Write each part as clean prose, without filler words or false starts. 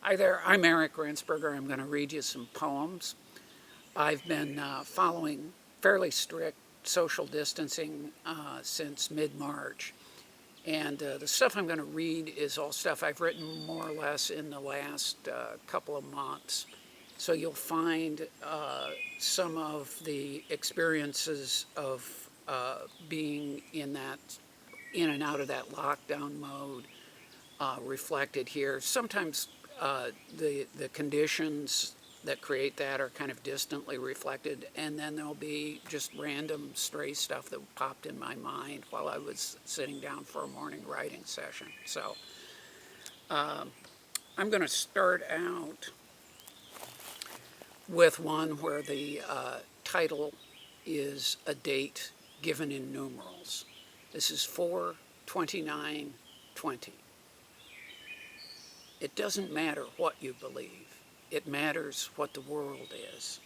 Hi there, I'm Eric Rensberger. I'm going to read you some poems. I've been following fairly strict social distancing since mid-March. And the stuff I'm going to read is all stuff I've written more or less in the last couple of months. So you'll find some of the experiences of being in and out of that lockdown mode reflected here. Sometimes the conditions that create that are kind of distantly reflected, and then there'll be just random stray stuff that popped in my mind while I was sitting down for a morning writing session. So I'm going to start out with one where the title is a date given in numerals. This is 4/29/20. It doesn't matter what you believe. It matters what the world is.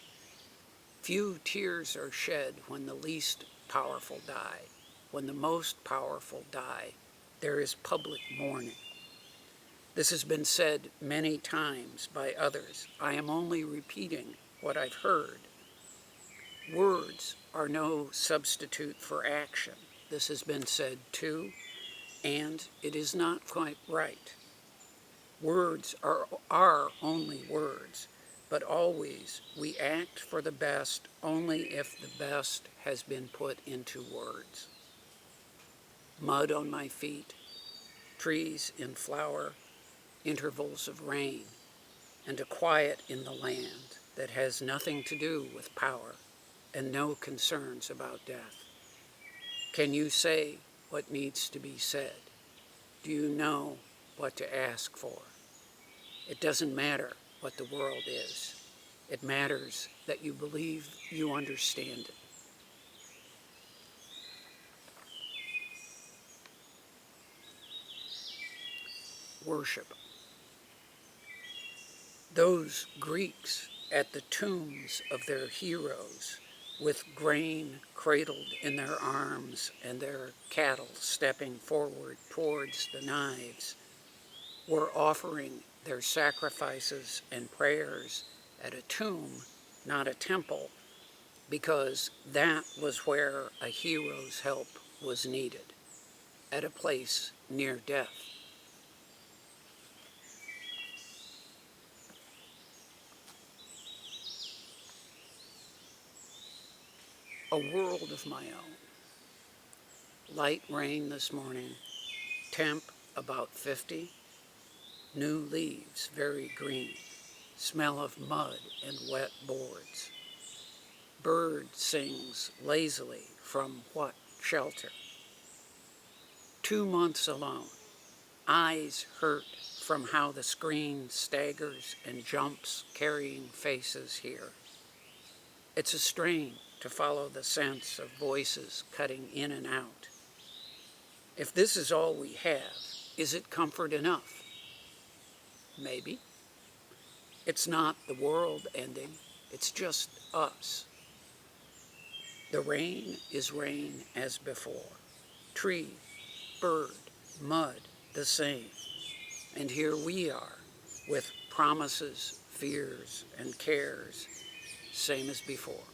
Few tears are shed when the least powerful die. When the most powerful die, there is public mourning. This has been said many times by others. I am only repeating what I've heard. Words are no substitute for action. This has been said too, and it is not quite right. Words are only words, but always we act for the best only if the best has been put into words. Mud on my feet, trees in flower, intervals of rain, and a quiet in the land that has nothing to do with power and no concerns about death. Can you say what needs to be said? Do you know what to ask for? It doesn't matter what the world is. It matters that you believe you understand it. Worship. Those Greeks at the tombs of their heroes, with grain cradled in their arms and their cattle stepping forward towards the knives, were offering their sacrifices and prayers at a tomb, not a temple, because that was where a hero's help was needed, at a place near death. A world of my own. Light rain this morning, temp about 50, new leaves very green, smell of mud and wet boards. Bird sings lazily from what shelter? 2 months alone, eyes hurt from how the screen staggers and jumps carrying faces here. It's a strain to follow the sense of voices cutting in and out. If this is all we have, is it comfort enough? Maybe. It's not the world ending, it's just us. The rain is rain as before. Tree, bird, mud, the same. And here we are, with promises, fears, and cares, same as before.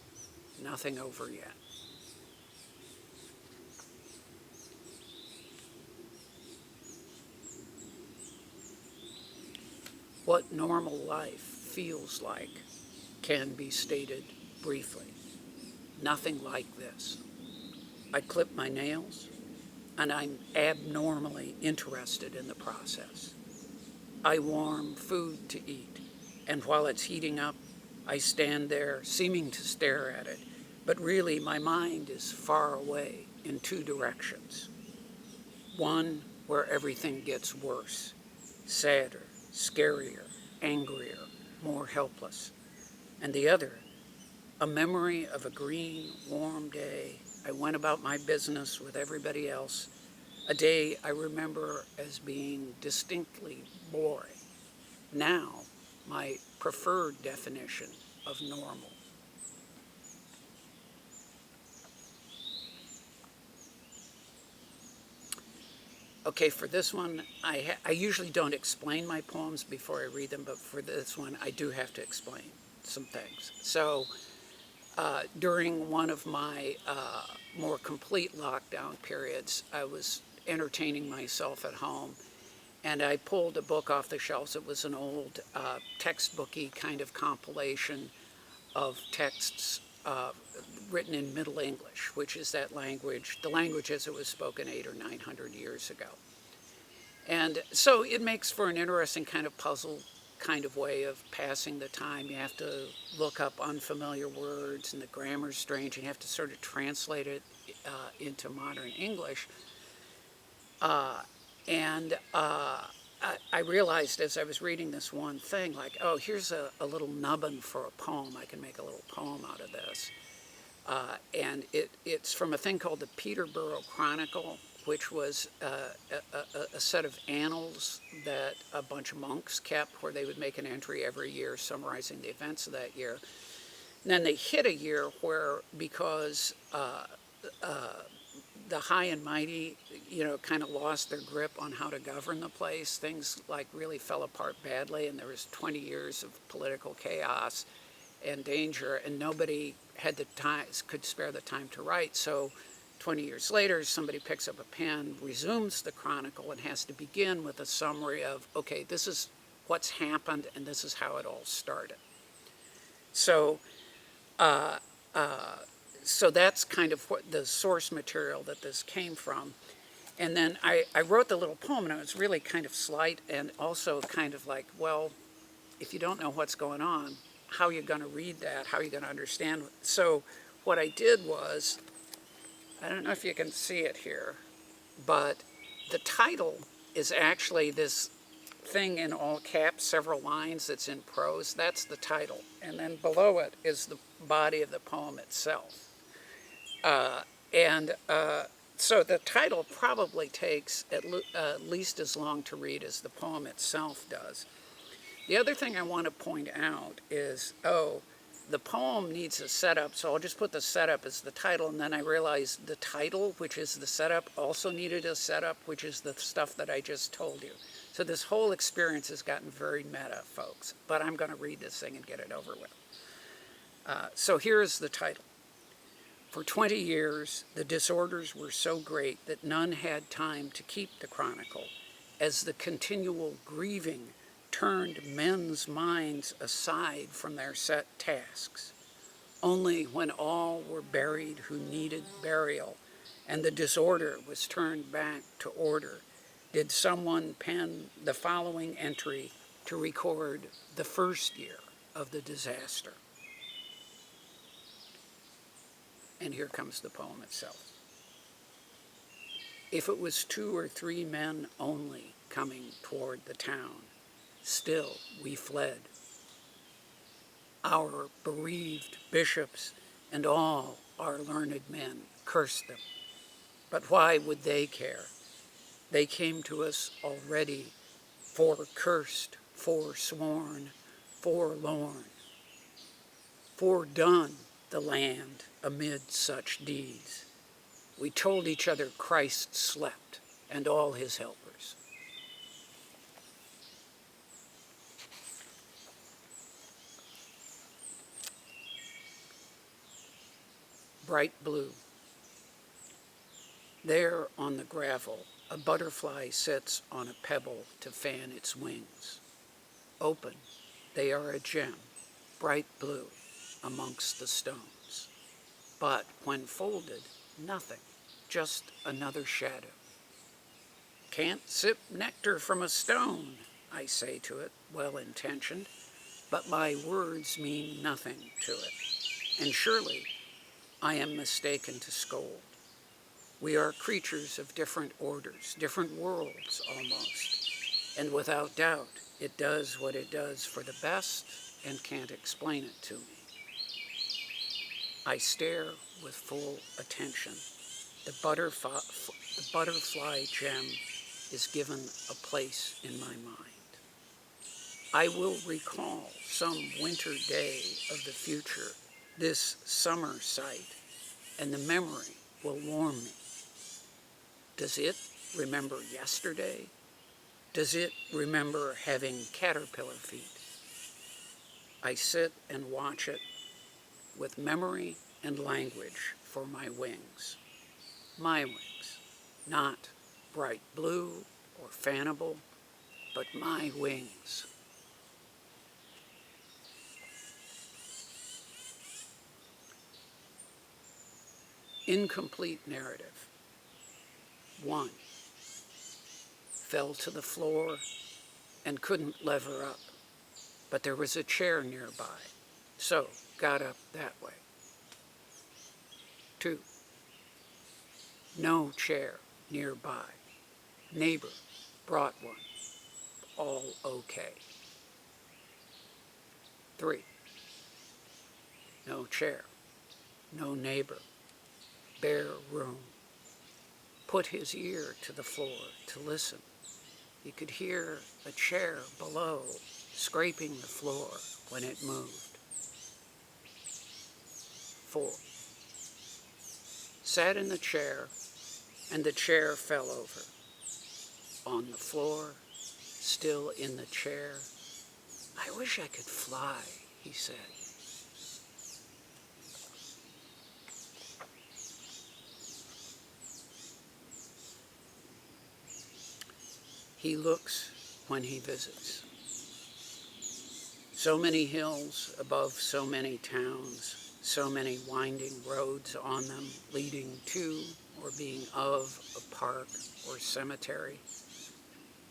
Nothing over yet. What normal life feels like can be stated briefly. Nothing like this. I clip my nails, and I'm abnormally interested in the process. I warm food to eat, and while it's heating up, I stand there seeming to stare at it, but really my mind is far away in two directions. One where everything gets worse, sadder, scarier, angrier, more helpless. And the other, a memory of a green, warm day. I went about my business with everybody else, a day I remember as being distinctly boring. Now, my preferred definition of normal. Okay, for this one, I usually don't explain my poems before I read them, but for this one, I do have to explain some things. So, during one of my more complete lockdown periods, I was entertaining myself at home, and I pulled a book off the shelves. It was an old textbooky kind of compilation of texts written in Middle English, which is that language, the language as it was spoken 800 or 900 years ago. And so it makes for an interesting kind of puzzle kind of way of passing the time. You have to look up unfamiliar words, and the grammar's strange, and you have to sort of translate it into modern English. I realized as I was reading this one thing, like, oh, here's a little nubbin for a poem. I can make a little poem out of this. And it's from a thing called the Peterborough Chronicle, which was a set of annals that a bunch of monks kept, where they would make an entry every year summarizing the events of that year. And then they hit a year where, because the high and mighty, kind of lost their grip on how to govern the place, things like really fell apart badly, and there was 20 years of political chaos and danger, and nobody had the time, could spare the time to write. So 20 years later, somebody picks up a pen, resumes the chronicle, and has to begin with a summary of, okay, this is what's happened, and this is how it all started. So so that's kind of what the source material that this came from. And then I wrote the little poem, and it was really kind of slight, and also kind of like, well, if you don't know what's going on, how are you going to read that? How are you going to understand? So what I did was, I don't know if you can see it here, but the title is actually this thing in all caps, several lines, that's in prose. That's the title. And then below it is the body of the poem itself. So the title probably takes at least as long to read as the poem itself does. The other thing I want to point out is, the poem needs a setup, so I'll just put the setup as the title, and then I realized the title, which is the setup, also needed a setup, which is the stuff that I just told you. So this whole experience has gotten very meta, folks, but I'm going to read this thing and get it over with. So here is the title. For 20 years, the disorders were so great that none had time to keep the chronicle, as the continual grieving turned men's minds aside from their set tasks. Only when all were buried who needed burial, and the disorder was turned back to order, did someone pen the following entry to record the first year of the disaster. And here comes the poem itself. If it was 2 or 3 men only coming toward the town, still we fled. Our bereaved bishops and all our learned men cursed them. But why would they care? They came to us already, forecursed, forsworn, forlorn. Fordone the land amid such deeds. We told each other Christ slept and all his helpers. Bright blue. There on the gravel, a butterfly sits on a pebble to fan its wings. Open, they are a gem, bright blue, amongst the stones. But when folded, nothing, just another shadow. Can't sip nectar from a stone, I say to it, well-intentioned, but my words mean nothing to it. And surely I am mistaken to scold. We are creatures of different orders, different worlds almost, and without doubt it does what it does for the best and can't explain it to me. I stare with full attention. The butterfly gem is given a place in my mind. I will recall some winter day of the future, this summer sight, and the memory will warm me. Does it remember yesterday? Does it remember having caterpillar feet? I sit and watch it with memory and language for my wings. My wings, not bright blue or fannable, but my wings. Incomplete narrative. 1. Fell to the floor and couldn't lever up, but there was a chair nearby, so got up that way. 2. No chair nearby. Neighbor brought one. All okay. 3. No chair. No neighbor. Bare room. Put his ear to the floor to listen. He could hear a chair below scraping the floor when it moved. 4. Sat in the chair, and the chair fell over. On the floor, still in the chair. I wish I could fly, he said. He looks when he visits. So many hills above so many towns, so many winding roads on them leading to or being of a park or cemetery.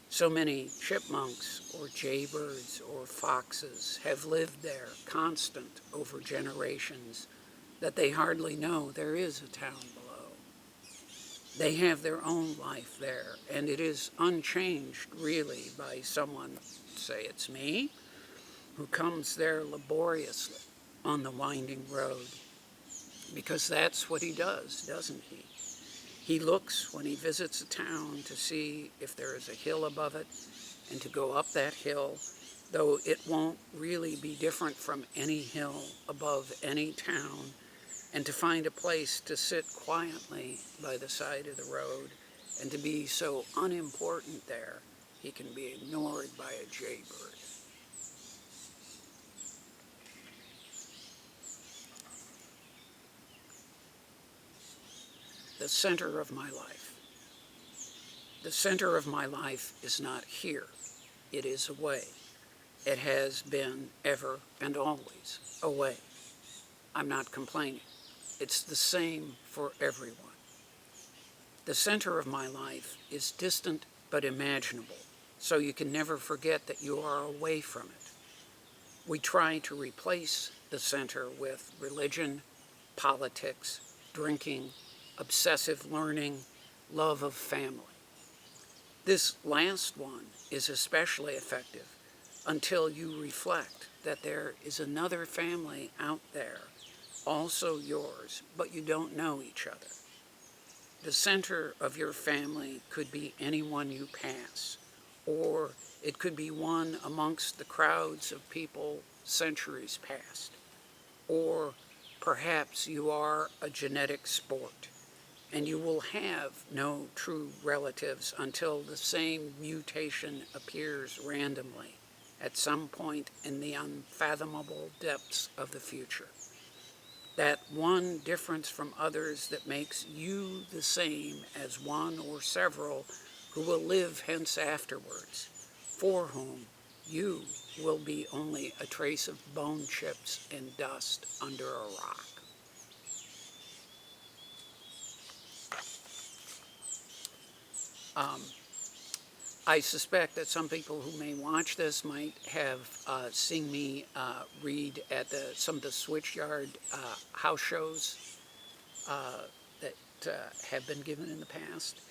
So many chipmunks or jaybirds or foxes have lived there constant over generations that they hardly know there is a town below. They have their own life there, and it is unchanged really by someone, say it's me, who comes there laboriously on the winding road, because that's what he does, doesn't he? He looks when he visits a town to see if there is a hill above it, and to go up that hill, though it won't really be different from any hill above any town, and to find a place to sit quietly by the side of the road, and to be so unimportant there, he can be ignored by a jaybird. The center of my life. The center of my life is not here. It is away. It has been ever and always away. I'm not complaining. It's the same for everyone. The center of my life is distant but imaginable, so you can never forget that you are away from it. We try to replace the center with religion, politics, drinking, obsessive learning, love of family. This last one is especially effective until you reflect that there is another family out there, also yours, but you don't know each other. The center of your family could be anyone you pass, or it could be one amongst the crowds of people centuries past, or perhaps you are a genetic sport, and you will have no true relatives until the same mutation appears randomly at some point in the unfathomable depths of the future. That one difference from others that makes you the same as one or several who will live hence afterwards, for whom you will be only a trace of bone chips and dust under a rock. I suspect that some people who may watch this might have seen me read at some of the Switchyard house shows that have been given in the past.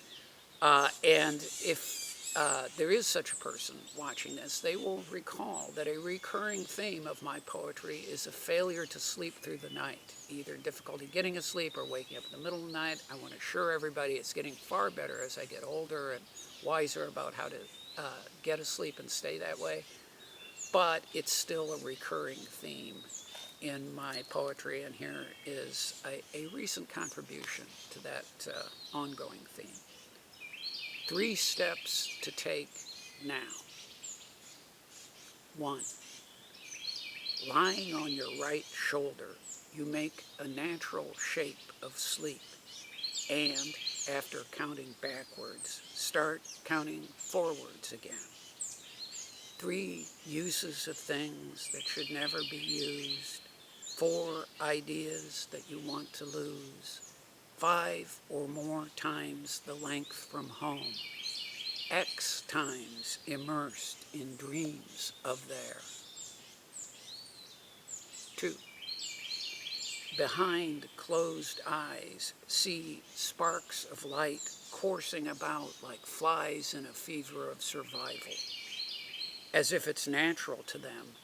And if there is such a person watching this, they will recall that a recurring theme of my poetry is a failure to sleep through the night, either difficulty getting asleep or waking up in the middle of the night. I want to assure everybody it's getting far better as I get older and wiser about how to get asleep and stay that way. But it's still a recurring theme in my poetry, and here is a recent contribution to that ongoing theme. 3 steps to take now. 1. Lying on your right shoulder, you make a natural shape of sleep, and after counting backwards, start counting forwards again. 3 uses of things that should never be used. 4 ideas that you want to lose. 5 or more times the length from home. X times immersed in dreams of there. 2. Behind closed eyes, see sparks of light coursing about like flies in a fever of survival. As if it's natural to them,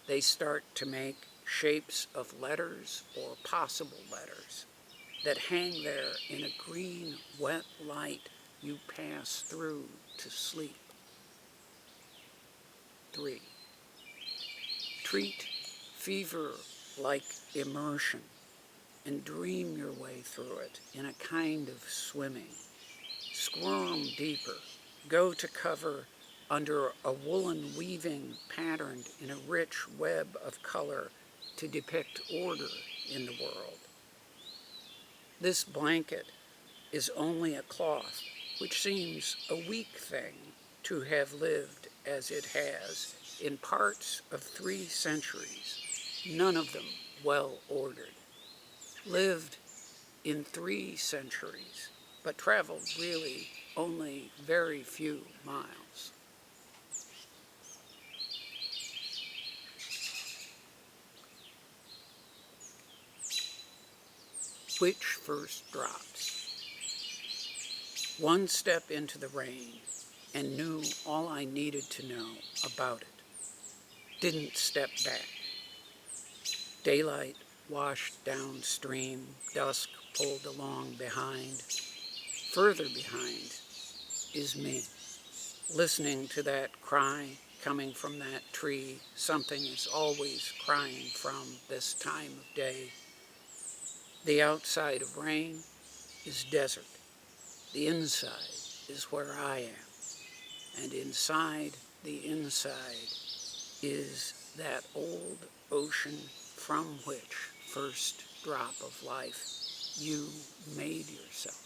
they start to make shapes of letters or possible letters that hang there in a green, wet light you pass through to sleep. 3. Treat fever like immersion and dream your way through it in a kind of swimming. Squirm deeper. Go to cover under a woolen weaving patterned in a rich web of color to depict order in the world. This blanket is only a cloth, which seems a weak thing to have lived as it has in parts of 3 centuries, none of them well ordered. Lived in 3 centuries, but traveled really only very few miles. Which first drops? 1 step into the rain and knew all I needed to know about it. Didn't step back. Daylight washed downstream, dusk pulled along behind. Further behind is me, listening to that cry coming from that tree. Something is always crying from this time of day. The outside of rain is desert. The inside is where I am. And inside the inside is that old ocean from which first drop of life you made yourself.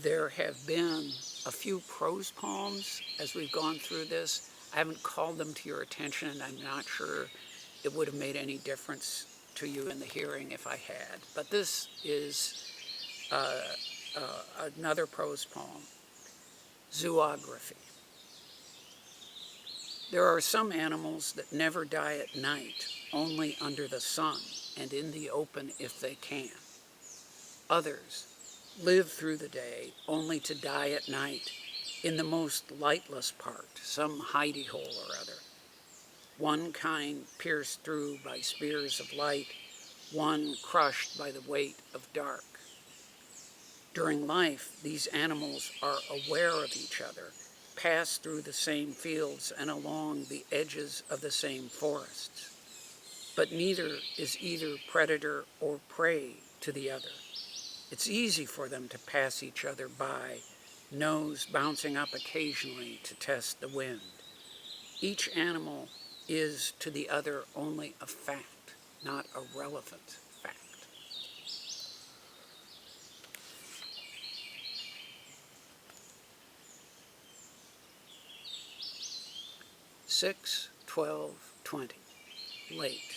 There have been a few prose poems as we've gone through this. I haven't called them to your attention, and I'm not sure it would have made any difference to you in the hearing if I had. But this is another prose poem, Zoography. There are some animals that never die at night, only under the sun and in the open if they can. Others live through the day only to die at night in the most lightless part, some hidey hole or other. One kind pierced through by spears of light, one crushed by the weight of dark. During life, these animals are aware of each other, pass through the same fields and along the edges of the same forests. But neither is either predator or prey to the other. It's easy for them to pass each other by, nose bouncing up occasionally to test the wind. Each animal is to the other only a fact, not a relevant fact. Six, 12, 20. Late.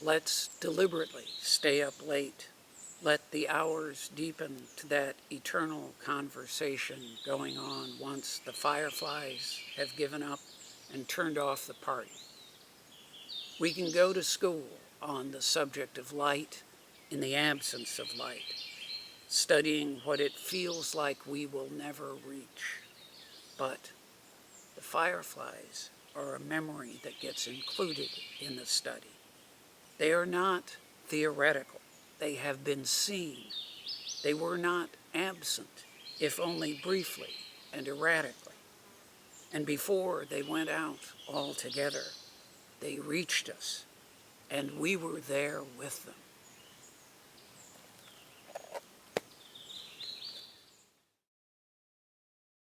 Let's deliberately stay up late. Let the hours deepen to that eternal conversation going on once the fireflies have given up and turned off the party. We can go to school on the subject of light in the absence of light, studying what it feels like we will never reach. But the fireflies are a memory that gets included in the study. They are not theoretical. They have been seen. They were not absent, if only briefly and erratically. And before they went out altogether, They reached us, and we were there with them.